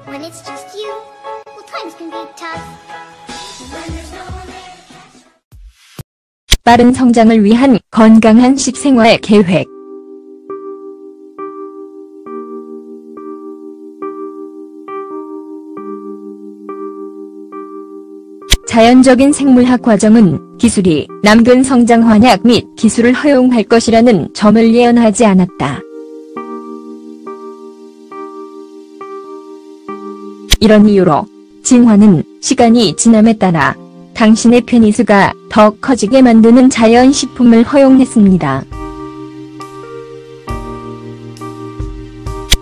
When it's just you, well, times can be tough. When there's no one there to catch up. 빠른 성장을 위한 건강한 식생활 계획. 자연적인 생물학 과정은 기술이 남근 성장 환약 및 기술을 허용할 것이라는 점을 예언하지 않았다. 이런 이유로 진화는 시간이 지남에 따라 당신의 페니스가 더 커지게 만드는 자연식품을 허용했습니다.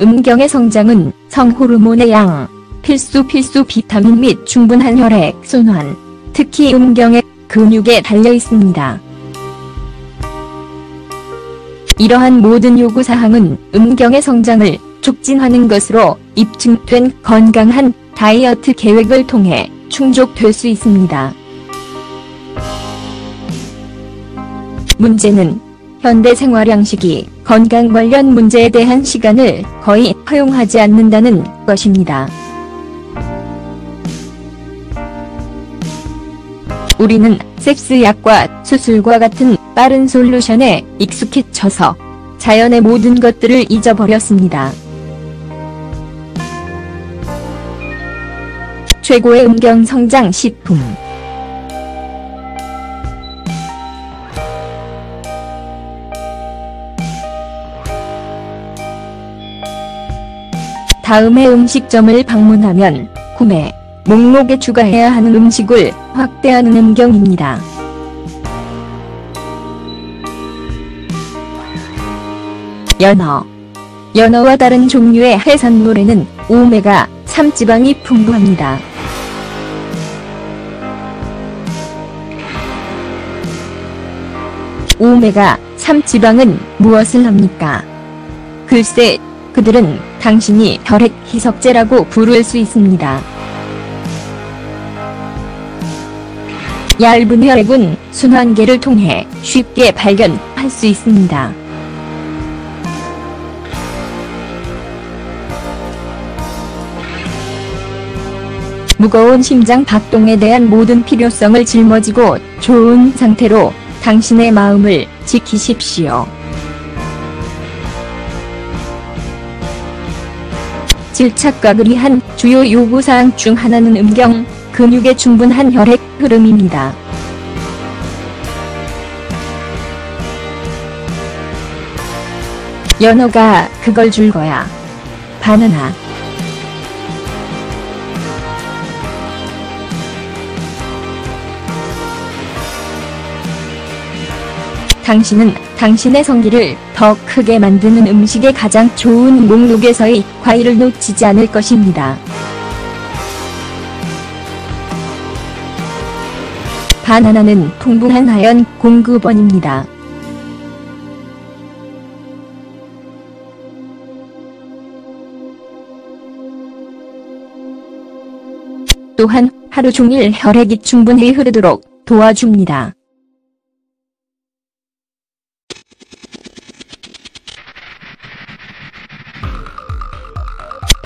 음경의 성장은 성호르몬의 양, 필수 비타민 및 충분한 혈액 순환, 특히 음경의 근육에 달려 있습니다. 이러한 모든 요구사항은 음경의 성장을 촉진하는 것으로 입증된 건강한 다이어트 계획을 통해 충족될 수 있습니다. 문제는 현대 생활 양식이 건강 관련 문제에 대한 시간을 거의 허용하지 않는다는 것입니다. 우리는 섹스약과 수술과 같은 빠른 솔루션에 익숙해져서 자연의 모든 것들을 잊어버렸습니다. 최고의 음경 성장 식품. 다음의 음식점을 방문하면 구매 목록에 추가해야 하는 음식을 확대하는 음경입니다. 연어. 연어와 다른 종류의 해산물에는 오메가3 지방이 풍부합니다. 오메가3 지방은 무엇을 합니까? 글쎄, 그들은 당신이 혈액 희석제라고 부를 수 있습니다. 얇은 혈액은 순환계를 통해 쉽게 발견할 수 있습니다. 무거운 심장 박동에 대한 모든 필요성을 짊어지고 좋은 상태로 당신의 마음을 지키십시오. 질착각을 위한 주요 요구사항 중 하나는 음경, 근육의 충분한 혈액 흐름입니다. 연어가 그걸 줄 거야. 바나나. 당신은 당신의 성기를 더 크게 만드는 음식의 가장 좋은 목록에서의 과일을 놓치지 않을 것입니다. 바나나는 풍부한 아연 공급원입니다. 또한 하루 종일 혈액이 충분히 흐르도록 도와줍니다.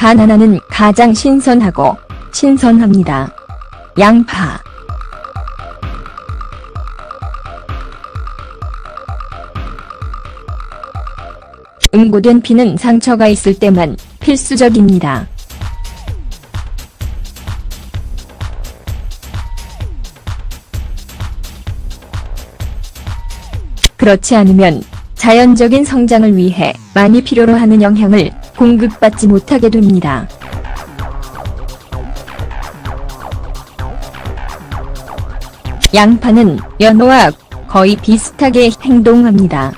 바나나는 가장 신선하고 신선합니다. 양파. 응고된 피는 상처가 있을 때만 필수적입니다. 그렇지 않으면 자연적인 성장을 위해 많이 필요로 하는 영양을 공급받지 못하게 됩니다. 양파는 연어와 거의 비슷하게 행동합니다.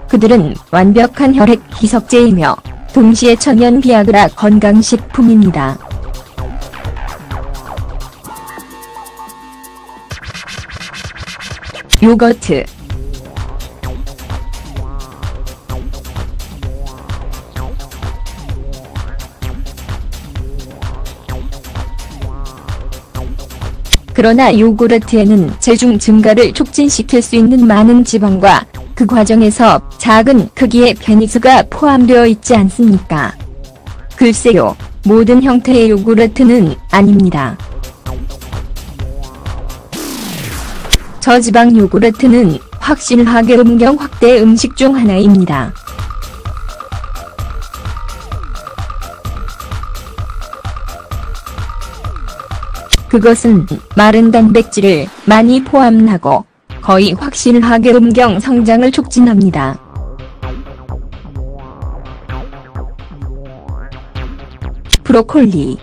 그들은 완벽한 혈액 희석제이며 동시에 천연 비아그라 건강식품입니다. 요거트. 그러나 요구르트에는 체중 증가를 촉진시킬 수 있는 많은 지방과 그 과정에서 작은 크기의 페니스가 포함되어 있지 않습니까? 글쎄요, 모든 형태의 요구르트는 아닙니다. 저지방 요구르트는 확실하게 음경 확대 음식 중 하나입니다. 그것은 마른 단백질을 많이 포함하고 거의 확실하게 음경 성장을 촉진합니다. 브로콜리.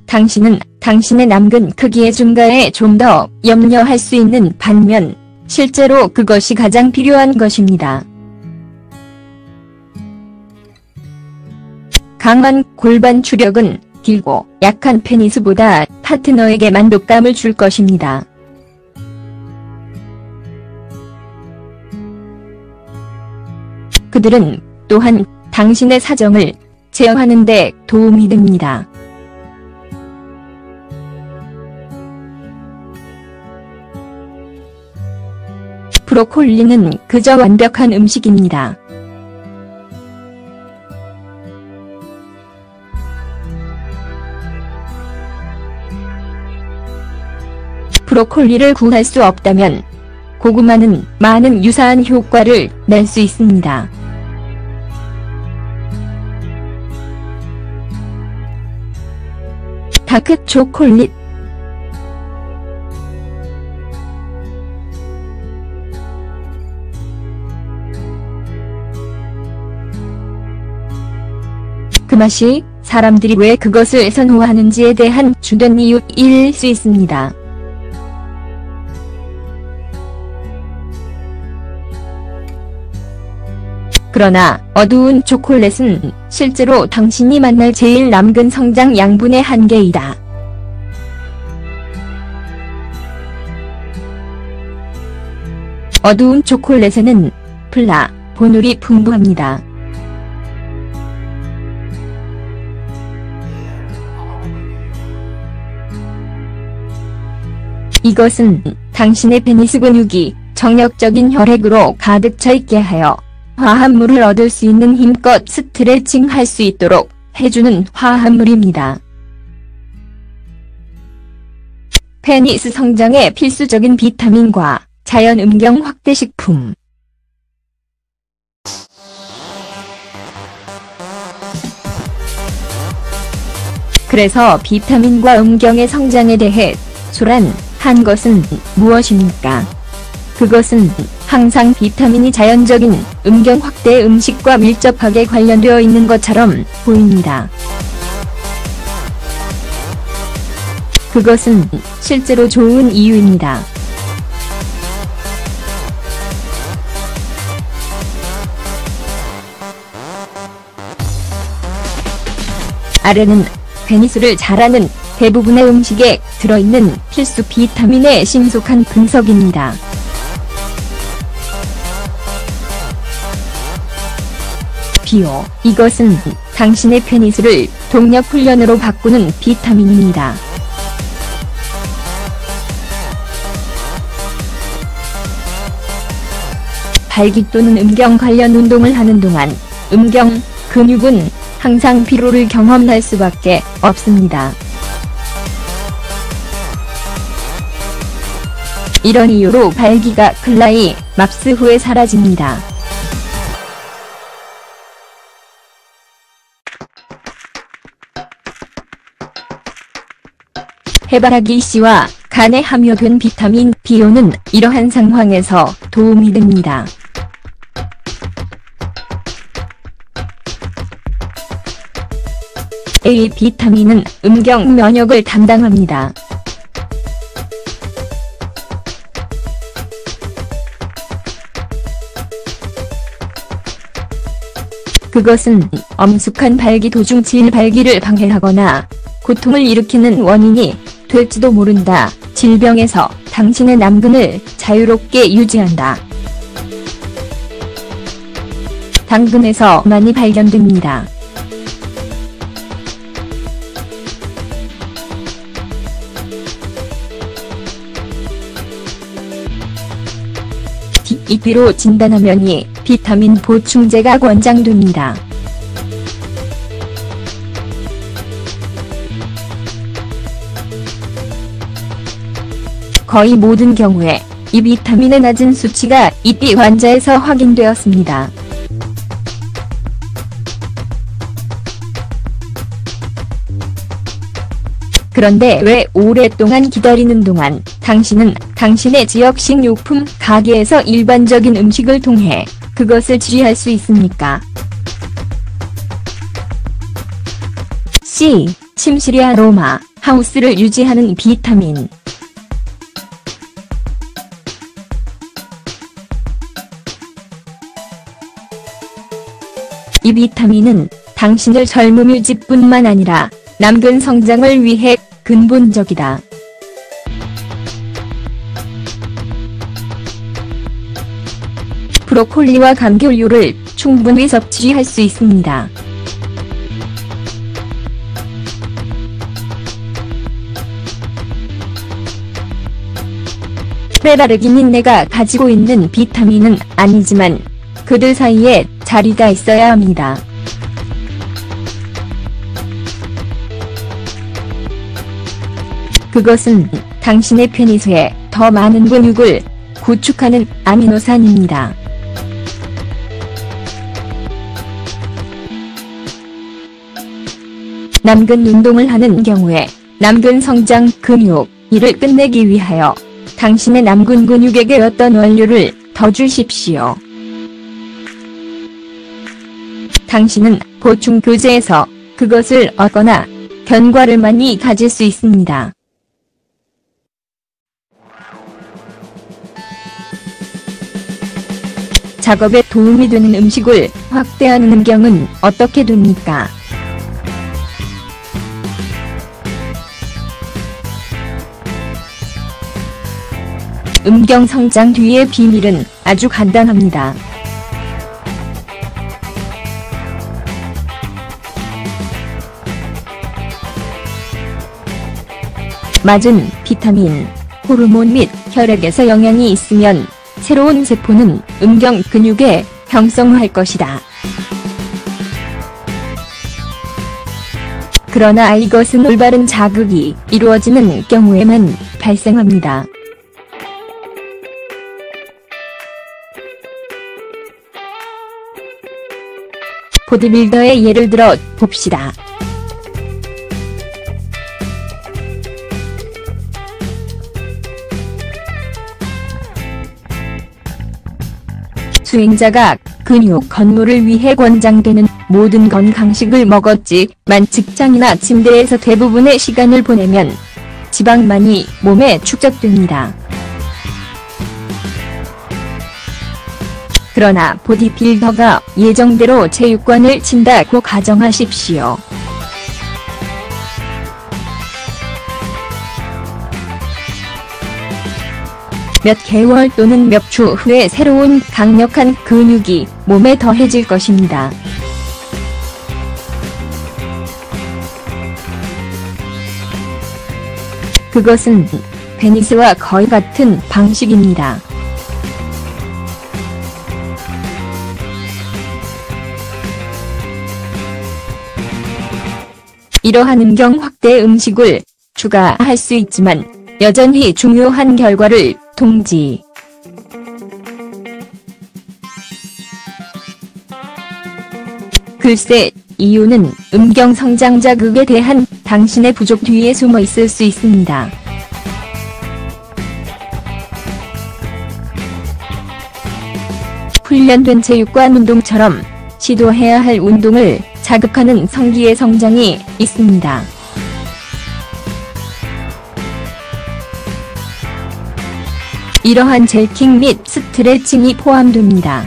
당신은 당신의 남근 크기의 증가에 좀 더 염려할 수 있는 반면 실제로 그것이 가장 필요한 것입니다. 강한 골반 추력은 길고 약한 페니스보다 파트너에게 만족감을 줄 것입니다. 그들은 또한 당신의 사정을 제어하는 데 도움이 됩니다. 브로콜리는 그저 완벽한 음식입니다. 브로콜리를 구할 수 없다면 고구마는 많은 유사한 효과를 낼 수 있습니다. 다크 초콜릿. 그 맛이 사람들이 왜 그것을 선호하는지에 대한 주된 이유일 수 있습니다. 그러나 어두운 초콜릿은 실제로 당신이 만날 제일 남근 성장 양분의 한계이다. 어두운 초콜릿에는 플라보놀이 풍부합니다. 이것은 당신의 페니스 근육이 정력적인 혈액으로 가득 차 있게 하여 화합물을 얻을 수 있는 힘껏 스트레칭할 수 있도록 해주는 화합물입니다. 페니스 성장에 필수적인 비타민과 자연 음경 확대 식품. 그래서 비타민과 음경의 성장에 대해 소란한 것은 무엇입니까? 그것은 항상 비타민이 자연적인 음경 확대 음식과 밀접하게 관련되어 있는 것처럼 보입니다. 그것은 실제로 좋은 이유입니다. 아래는 페니스를 잘하는 대부분의 음식에 들어있는 필수 비타민의 신속한 분석입니다. 비오, 이것은 당신의 페니스를 동력 훈련으로 바꾸는 비타민입니다. 발기 또는 음경 관련 운동을 하는 동안 음경 근육은 항상 피로를 경험할 수밖에 없습니다. 이런 이유로 발기가 클라이막스 후에 사라집니다. 해바라기 씨와 간에 함유된 비타민 B호는 이러한 상황에서 도움이 됩니다. A 비타민은 음경 면역을 담당합니다. 그것은 엄숙한 발기 도중 질발기를 방해하거나 고통을 일으키는 원인이 될지도 모른다. 질병에서 당신의 남근을 자유롭게 유지한다. 당근에서 많이 발견됩니다. DEP로 진단하면 이 비타민 보충제가 권장됩니다. 거의 모든 경우에 이 비타민의 낮은 수치가 ED 환자에서 확인되었습니다. 그런데 왜 오랫동안 기다리는 동안 당신은 당신의 지역 식료품 가게에서 일반적인 음식을 통해 그것을 취할 수 있습니까? C. 침실의 아로마 하우스를 유지하는 비타민. 이 비타민은 당신의 젊음 유지뿐만 아니라 남근 성장을 위해 근본적이다. 브로콜리와 감귤류를 충분히 섭취할 수 있습니다. 베라르기닌네가 가지고 있는 비타민은 아니지만 그들 사이에 자리가 있어야 합니다. 그것은 당신의 페니스에 더 많은 근육을 구축하는 아미노산입니다. 남근 운동을 하는 경우에 남근 성장 근육, 이를 끝내기 위하여 당신의 남근 근육에게 어떤 원료를 더 주십시오. 당신은 보충 교재에서 그것을 얻거나 견과를 많이 가질 수 있습니다. 작업에 도움이 되는 음식을 확대하는 음경은 어떻게 됩니까? 음경 성장 뒤의 비밀은 아주 간단합니다. 맞은 비타민, 호르몬 및 혈액에서 영향이 있으면 새로운 세포는 음경 근육에 형성할 것이다. 그러나 이것은 올바른 자극이 이루어지는 경우에만 발생합니다. 보디빌더의 예를 들어 봅시다. 수행자가 근육 건물을 위해 권장되는 모든 건강식을 먹었지만 직장이나 침대에서 대부분의 시간을 보내면 지방만이 몸에 축적됩니다. 그러나 보디빌더가 예정대로 체육관을 친다고 가정하십시오. 몇 개월 또는 몇 주 후에 새로운 강력한 근육이 몸에 더해질 것입니다. 그것은 페니스와 거의 같은 방식입니다. 이러한 음경 확대 음식을 추가할 수 있지만 여전히 중요한 결과를 통지. 글쎄, 이유는 음경 성장 자극에 대한 당신의 부족 뒤에 숨어 있을 수 있습니다. 훈련된 체육관 운동처럼 시도해야 할 운동을 자극하는 성기의 성장이 있습니다. 이러한 젤킹 및 스트레칭이 포함됩니다.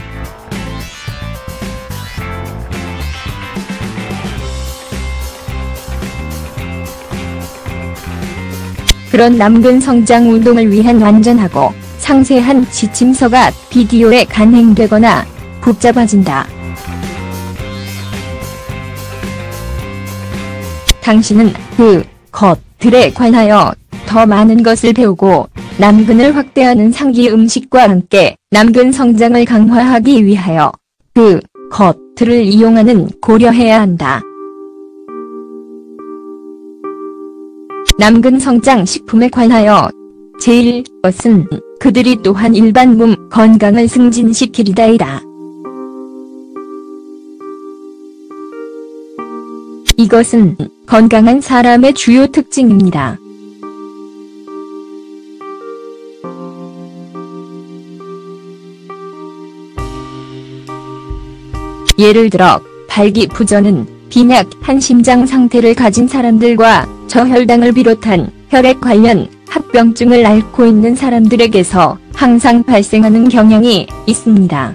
그런 남근 성장 운동을 위한 완전하고 상세한 지침서가 비디오에 간행되거나 복잡해진다. 당신은 그 것들에 관하여 더 많은 것을 배우고 남근을 확대하는 상기 음식과 함께 남근 성장을 강화하기 위하여 그 것들을 이용하는 고려해야 한다. 남근 성장 식품에 관하여 제일 것은 그들이 또한 일반 몸 건강을 승진시키리다이다. 이것은 건강한 사람의 주요 특징입니다. 예를 들어 발기부전은 빈약한 심장 상태를 가진 사람들과 저혈당을 비롯한 혈액 관련 합병증을 앓고 있는 사람들에게서 항상 발생하는 경향이 있습니다.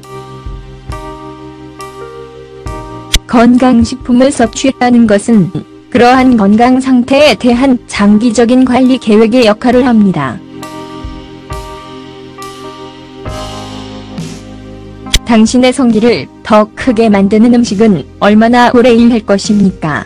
건강식품을 섭취하는 것은 그러한 건강 상태에 대한 장기적인 관리 계획의 역할을 합니다. 당신의 성기를 더 크게 만드는 음식은 얼마나 오래 일할 것입니까?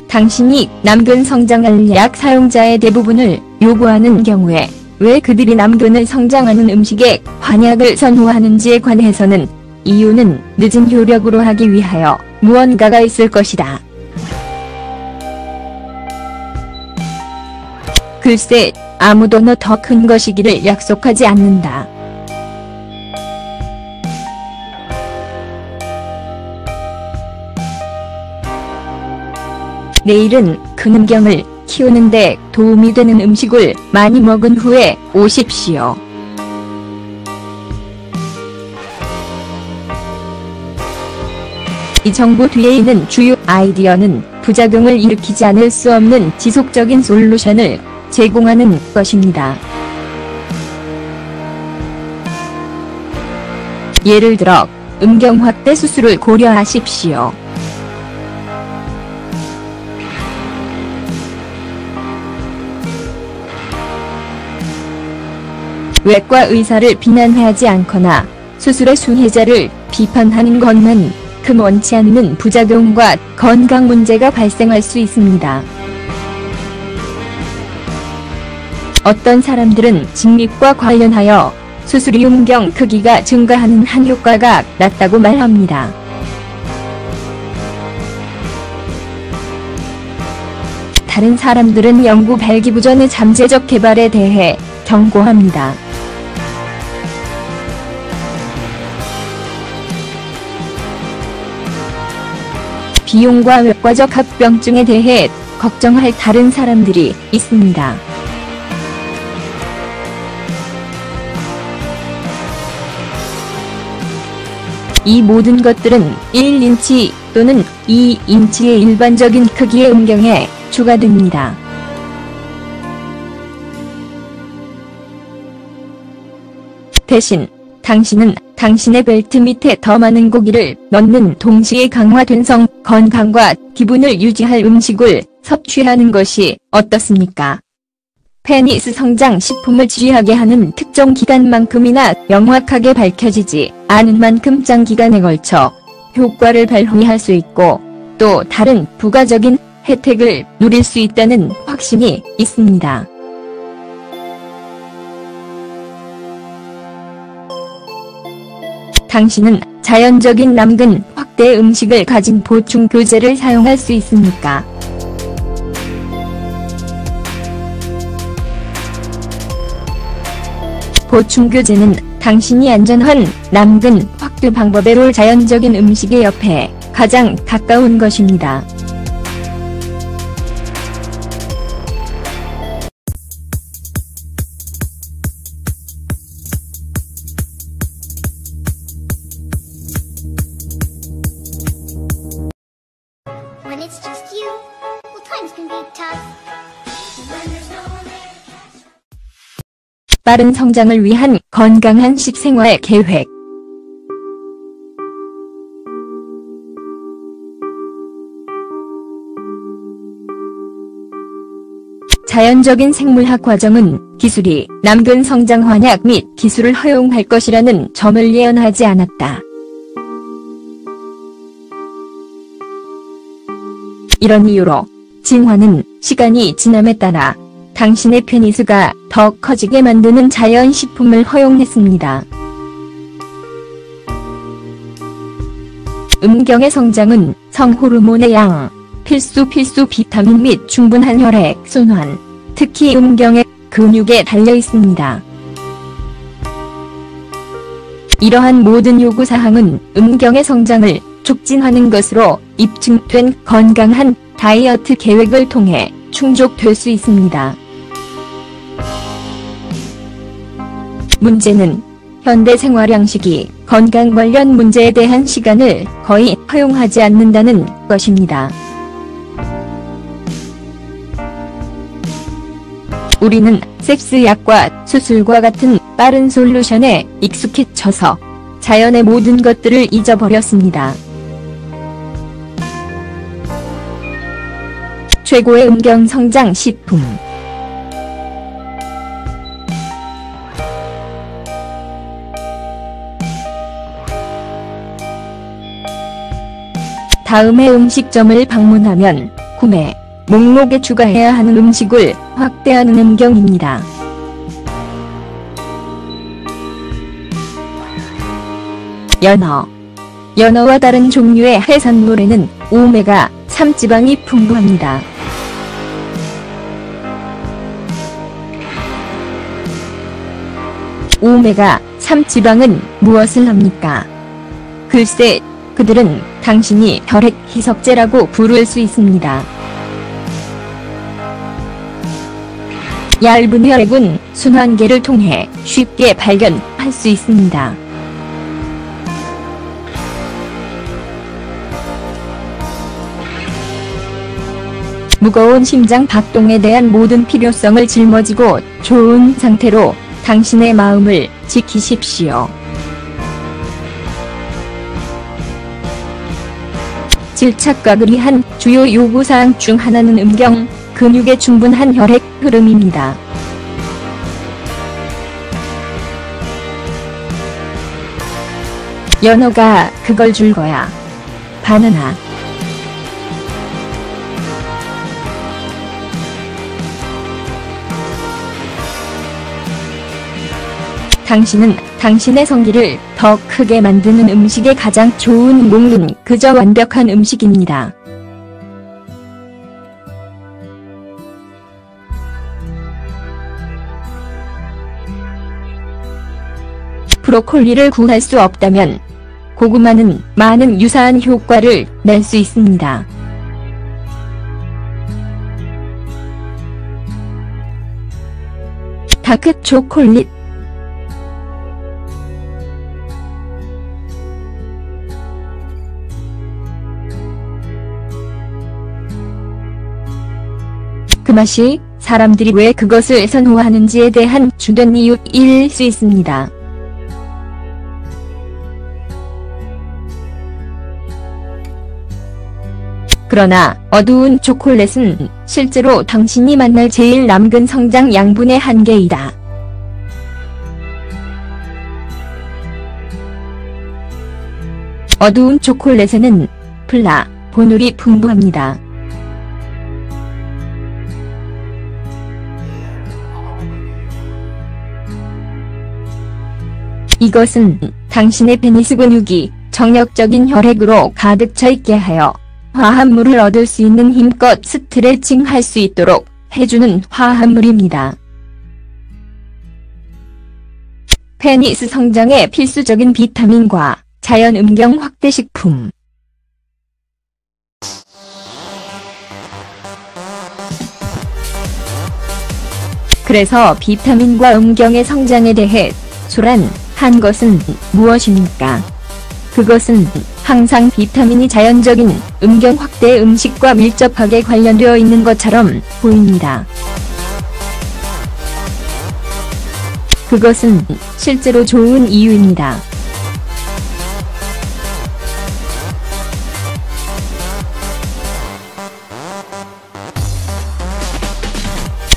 당신이 남근 성장할 약 사용자의 대부분을 요구하는 경우에 왜 그들이 남근을 성장하는 음식에 관약을 선호하는지에 관해서는 이유는 늦은 효력으로 하기 위하여 무언가가 있을 것이다. 글쎄, 아무도 너 더 큰 것이기를 약속하지 않는다. 내일은 근음경을 키우는데 도움이 되는 음식을 많이 먹은 후에 오십시오. 이 정보 뒤에 있는 주요 아이디어는 부작용을 일으키지 않을 수 없는 지속적인 솔루션을 제공하는 것입니다. 예를 들어 음경 확대 수술을 고려하십시오. 외과 의사를 비난하지 않거나 수술의 수혜자를 비판하는 것만 그 원치 않는 부작용과 건강 문제가 발생할 수 있습니다. 어떤 사람들은 직립과 관련하여 수술 이후 음경 크기가 증가하는 한 효과가 났다고 말합니다. 다른 사람들은 영구 발기부전의 잠재적 개발에 대해 경고합니다. 비용과 외과적 합병증에 대해 걱정할 다른 사람들이 있습니다. 이 모든 것들은 1인치 또는 2인치의 일반적인 크기의 음경에 추가됩니다. 대신 당신은 당신의 벨트 밑에 더 많은 고기를 넣는 동시에 강화된 성, 건강과 기분을 유지할 음식을 섭취하는 것이 어떻습니까? 페니스 성장 식품을 지휘하게 하는 특정 기간만큼이나 명확하게 밝혀지지 않은 만큼 장기간에 걸쳐 효과를 발휘할 수 있고 또 다른 부가적인 혜택을 누릴 수 있다는 확신이 있습니다. 당신은 자연적인 남근 확대 음식을 가진 보충 교재를 사용할 수 있습니까? 보충 교재는 당신이 안전한 남근 확대 방법으로 자연적인 음식의 옆에 가장 가까운 것입니다. When it's just you, well, times can be tough. When there's no one there to catch. 빠른 성장을 위한 건강한 식생활 계획. 자연적인 생물학 과정은 기술이 남근 성장 환약 및 기술을 허용할 것이라는 점을 예언하지 않았다. 이런 이유로 진화는 시간이 지남에 따라 당신의 페니스가 더 커지게 만드는 자연식품을 허용했습니다. 음경의 성장은 성호르몬의 양, 필수 비타민 및 충분한 혈액 순환, 특히 음경의 근육에 달려 있습니다. 이러한 모든 요구사항은 음경의 성장을 촉진하는 것으로 입증된 건강한 다이어트 계획을 통해 충족될 수 있습니다. 문제는 현대 생활 양식이 건강 관련 문제에 대한 시간을 거의 허용하지 않는다는 것입니다. 우리는 섹스약과 수술과 같은 빠른 솔루션에 익숙해져서 자연의 모든 것들을 잊어버렸습니다. 최고의 음경 성장 식품. 다음의 음식점을 방문하면 구매 목록에 추가해야 하는 음식을 확대하는 음경입니다. 연어. 연어와 다른 종류의 해산물에는 오메가3 지방이 풍부합니다. 오메가3 지방은 무엇을 합니까? 글쎄, 그들은 당신이 혈액 희석제라고 부를 수 있습니다. 얇은 혈액은 순환계를 통해 쉽게 발견할 수 있습니다. 무거운 심장 박동에 대한 모든 필요성을 짊어지고 좋은 상태로 당신의 마음을 지키십시오. 질착과 그리한 주요 요구사항 중 하나는 음경, 근육의 충분한 혈액 흐름입니다. 연어가 그걸 줄 거야. 바나나. 당신은 당신의 성기를 더 크게 만드는 음식의 가장 좋은 목록은 그저 완벽한 음식입니다. 브로콜리를 구할 수 없다면 고구마는 많은 유사한 효과를 낼 수 있습니다. 다크 초콜릿. 그 맛이 사람들이 왜 그것을 선호하는지에 대한 주된 이유일 수 있습니다. 그러나 어두운 초콜릿은 실제로 당신이 만날 제일 남근 성장 양분의 한계이다. 어두운 초콜릿에는 플라보놀이 풍부합니다. 이것은 당신의 페니스 근육이 정력적인 혈액으로 가득 차 있게 하여 화합물을 얻을 수 있는 힘껏 스트레칭할 수 있도록 해주는 화합물입니다. 페니스 성장에 필수적인 비타민과 자연 음경 확대 식품. 그래서 비타민과 음경의 성장에 대해 한 것은 무엇입니까? 그것은 항상 비타민이 자연적인 음경 확대 음식과 밀접하게 관련되어 있는 것처럼 보입니다. 그것은 실제로 좋은 이유입니다.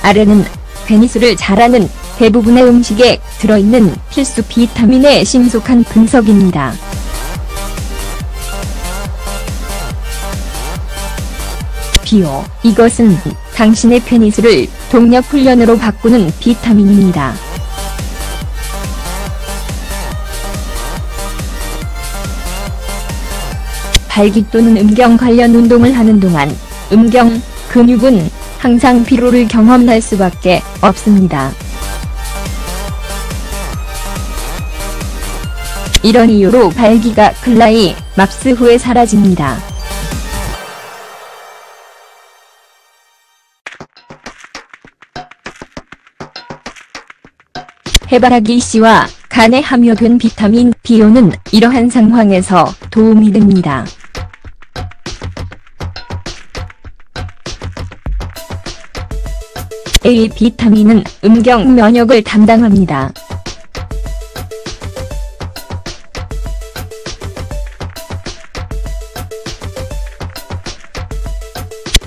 아래는 페니스를 잘하는 대부분의 음식에 들어있는 필수 비타민의 신속한 분석입니다. 비오, 이것은 당신의 페니스를 동력 훈련으로 바꾸는 비타민입니다. 발기 또는 음경 관련 운동을 하는 동안 음경, 근육은 항상 피로를 경험할 수밖에 없습니다. 이런 이유로 발기가 클라이막스 후에 사라집니다. 해바라기 씨와 간에 함유된 비타민 B호는 이러한 상황에서 도움이 됩니다. A 비타민은 음경 면역을 담당합니다.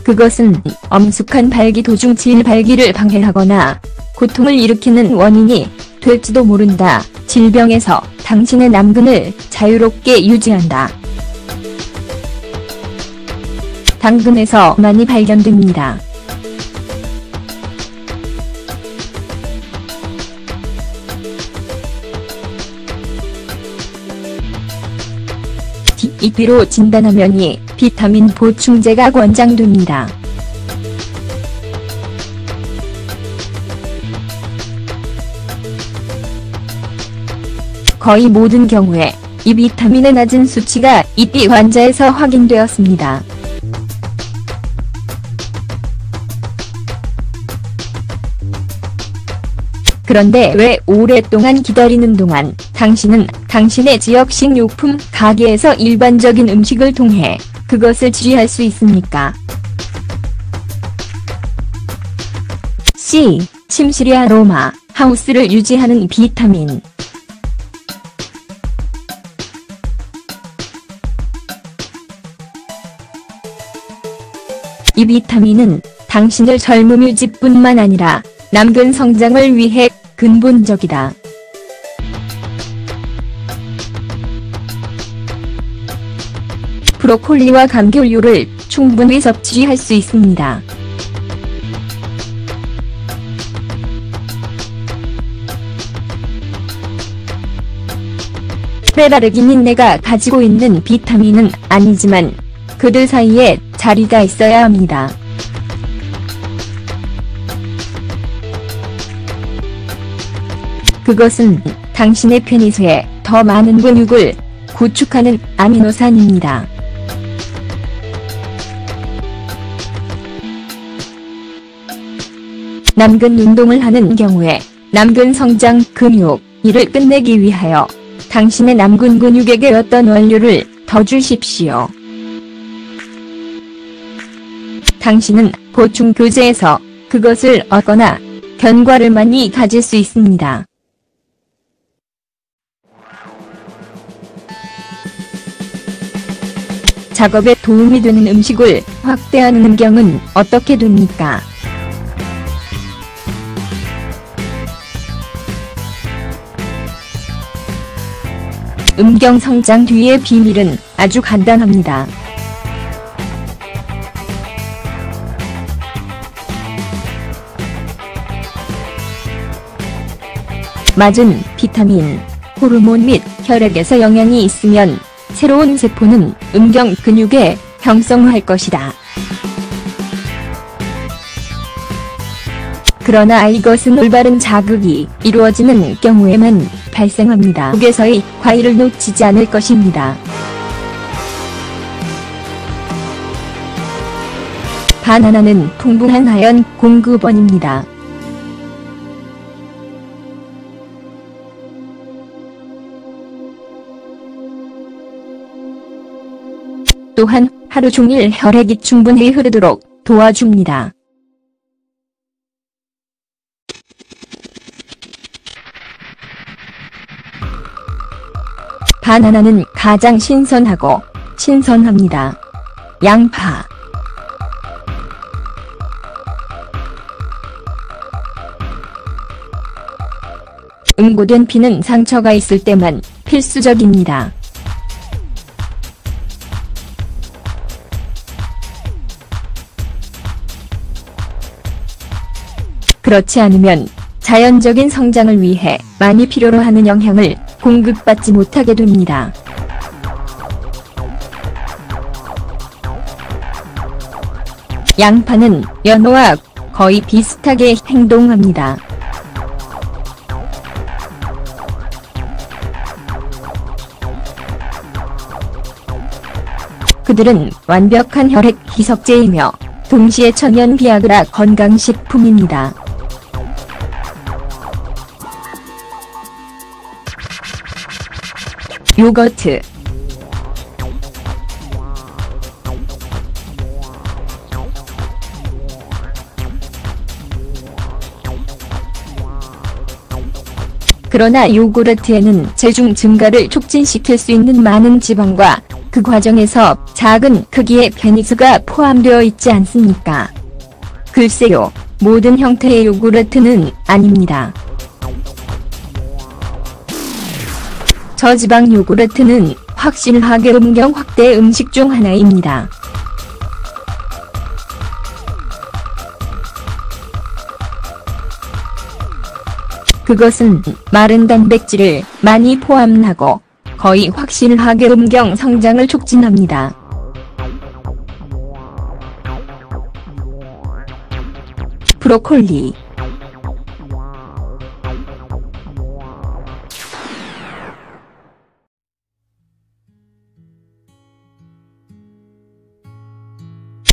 그것은 엄숙한 발기 도중 질발기를 방해하거나 고통을 일으키는 원인이 될지도 모른다. 질병에서 당신의 남근을 자유롭게 유지한다. 당근에서 많이 발견됩니다. DEP로 진단하면 이 비타민 보충제가 권장됩니다. 거의 모든 경우에 이 비타민의 낮은 수치가 ED 환자에서 확인되었습니다. 그런데 왜 오랫동안 기다리는 동안 당신은 당신의 지역 식료품 가게에서 일반적인 음식을 통해 그것을 취할 수 있습니까? C. 침실의 아로마 하우스를 유지하는 비타민. 이 비타민은 당신의 젊음 유지뿐만 아니라 남근 성장을 위해 근본적이다. 브로콜리와 감귤류를 충분히 섭취할 수 있습니다. 페바르기닌내가 가지고 있는 비타민은 아니지만 그들 사이에 자리가 있어야 합니다. 그것은 당신의 페니스에 더 많은 근육을 구축하는 아미노산입니다. 남근 운동을 하는 경우에 남근 성장 근육 이를 끝내기 위하여 당신의 남근 근육에게 어떤 원료를 더 주십시오. 당신은 보충 교재에서 그것을 얻거나 견과를 많이 가질 수 있습니다. 작업에 도움이 되는 음식을 확대하는 음경은 어떻게 됩니까? 음경 성장 뒤의 비밀은 아주 간단합니다. 맞은 비타민, 호르몬 및 혈액에서 영향이 있으면 새로운 세포는 음경 근육에 형성할 것이다. 그러나 이것은 올바른 자극이 이루어지는 경우에만 발생합니다. 속에서의 과일을 놓치지 않을 것입니다. 바나나는 풍부한 아연 공급원입니다. 또한 하루 종일 혈액이 충분히 흐르도록 도와줍니다. 바나나는 가장 신선하고 신선합니다. 양파, 응고된 피는 상처가 있을 때만 필수적입니다. 그렇지 않으면 자연적인 성장을 위해 많이 필요로 하는 영양을 공급받지 못하게 됩니다. 양파는 연어와 거의 비슷하게 행동합니다. 그들은 완벽한 혈액 희석제이며 동시에 천연 비아그라 건강식품입니다. 요거트. 그러나 요구르트에는 체중 증가를 촉진시킬 수 있는 많은 지방과 그 과정에서 작은 크기의 페닉스가 포함되어 있지 않습니까? 글쎄요, 모든 형태의 요구르트는 아닙니다. 저지방 요구르트는 확실하게 음경 확대 음식 중 하나입니다. 그것은 마른 단백질을 많이 포함하고 거의 확실하게 음경 성장을 촉진합니다. 브로콜리.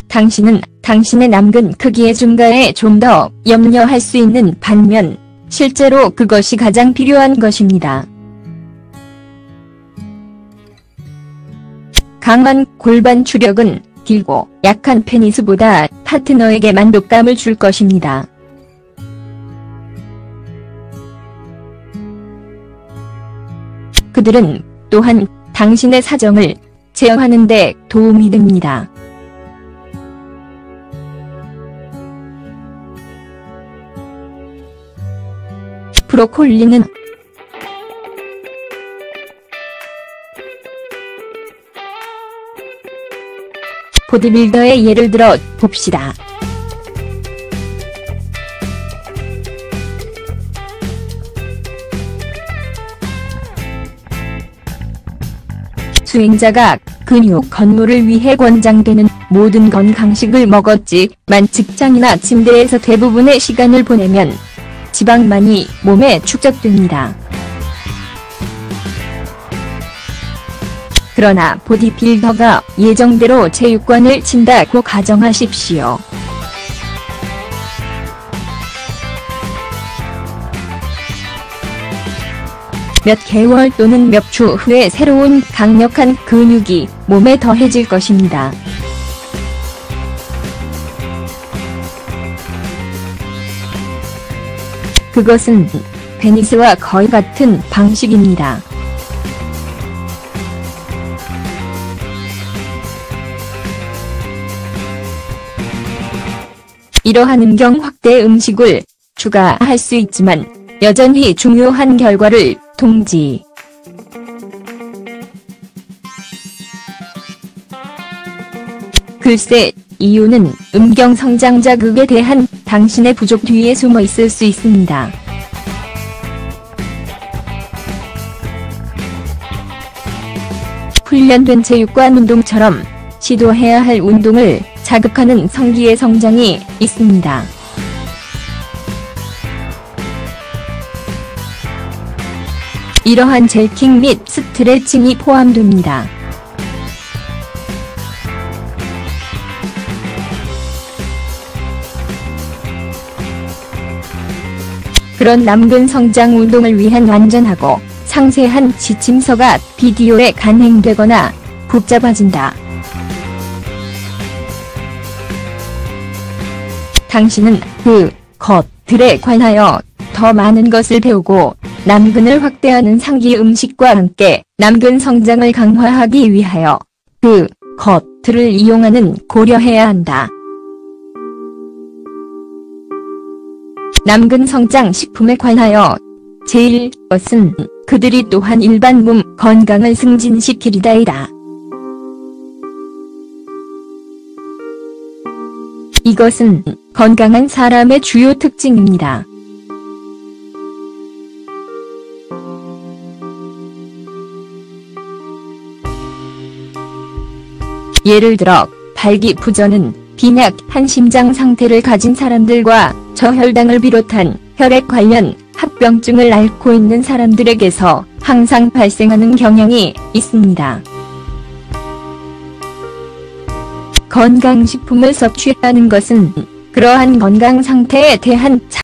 당신은 당신의 남근 크기의 증가에 좀 더 염려할 수 있는 반면 실제로 그것이 가장 필요한 것입니다. 강한 골반 추력은 길고 약한 페니스보다 파트너에게 만족감을 줄 것입니다. 그들은 또한 당신의 사정을 제어하는 데 도움이 됩니다. 브로콜리는 보디빌더의 예를 들어 봅시다. 수행자가 근육 건물을 위해 권장되는 모든 건강식을 먹었지만 직장이나 침대에서 대부분의 시간을 보내면 지방만이 몸에 축적됩니다. 그러나 보디빌더가 예정대로 체육관을 친다고 가정하십시오. 몇 개월 또는 몇 주 후에 새로운 강력한 근육이 몸에 더해질 것입니다. 그것은 페니스와 거의 같은 방식입니다. 이러한 음경 확대 음식을 추가할 수 있지만 여전히 중요한 결과를 통지. 글쎄, 이유는 음경 성장 자극에 대한 당신의 부족 뒤에 숨어 있을 수 있습니다. 훈련된 체육관 운동처럼 시도해야 할 운동을 자극하는 성기의 성장이 있습니다. 이러한 젤킹 및 스트레칭이 포함됩니다. 그런 남근 성장 운동을 위한 완전하고 상세한 지침서가 비디오에 간행되거나 복잡해진다. 당신은 그 것들에 관하여 더 많은 것을 배우고 남근을 확대하는 상기 음식과 함께 남근 성장을 강화하기 위하여 그 것들을 이용하는 고려해야 한다. 남근 성장 식품에 관하여 제일 것은 그들이 또한 일반 몸 건강을 승진시키리다이다. 이것은 건강한 사람의 주요 특징입니다. 예를 들어 발기부전은 빈약한 심장 상태를 가진 사람들과 저혈당을 비롯한 혈액 관련 합병증을 앓고 있는 사람들에게서 항상 발생하는 경향이 있습니다. 건강식품을 섭취하는 것은 그러한 건강 상태에 대한